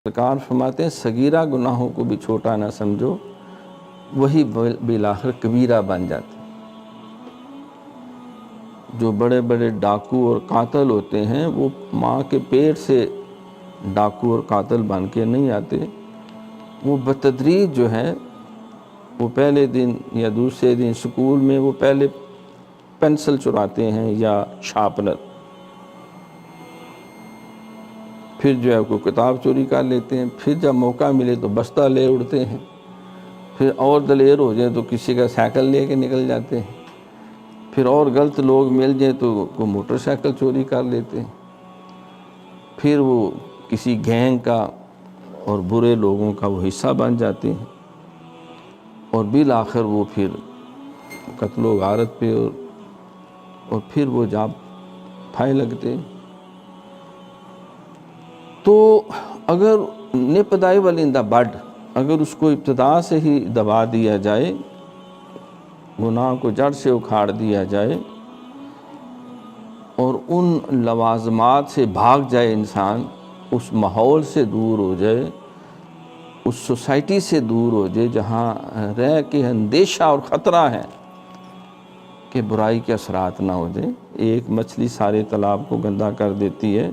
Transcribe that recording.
سرکار فرماتے ہیں صغیرہ گناہوں کو بھی چھوٹا نہ سمجھو، وہی بالآخر کبیرہ بن جاتے ہیں۔ جو بڑے بڑے ڈاکو اور قاتل ہوتے ہیں وہ ماں کے پیٹ سے ڈاکو اور قاتل بن کے نہیں آتے، وہ بتدریج جو ہے وہ پہلے دن یا دوسرے دن سکول میں وہ پہلے پینسل چراتے ہیں یا شارپنر، پھر جو ہے کوئی کتاب چوری کر لیتے ہیں، پھر جب موقع ملے تو بستہ لے اڑتے ہیں، پھر اور دلیر ہو جائے تو کسی کا سائیکل لے کے نکل جاتے ہیں، پھر اور غلط لوگ مل جائیں تو کوئی موٹر سائیکل چوری کر لیتے ہیں، پھر وہ کسی گینگ کا اور برے لوگوں کا وہ حصہ بن جاتے ہیں، اور بالآخر وہ پھر قتل و غارت پہ اور پھر وہ جا پھائے لگتے ہیں۔ تو اگر نپدائی ولندہ بڈ، اگر اس کو ابتدا سے ہی دبا دیا جائے، گناہ کو جڑ سے اکھاڑ دیا جائے اور ان لوازمات سے بھاگ جائے انسان، اس ماحول سے دور ہو جائے، اس سوسائٹی سے دور ہو جائے جہاں رہ کے اندیشہ اور خطرہ ہے کہ برائی کے اثرات نہ ہو جائے۔ ایک مچھلی سارے تالاب کو گندا کر دیتی ہے،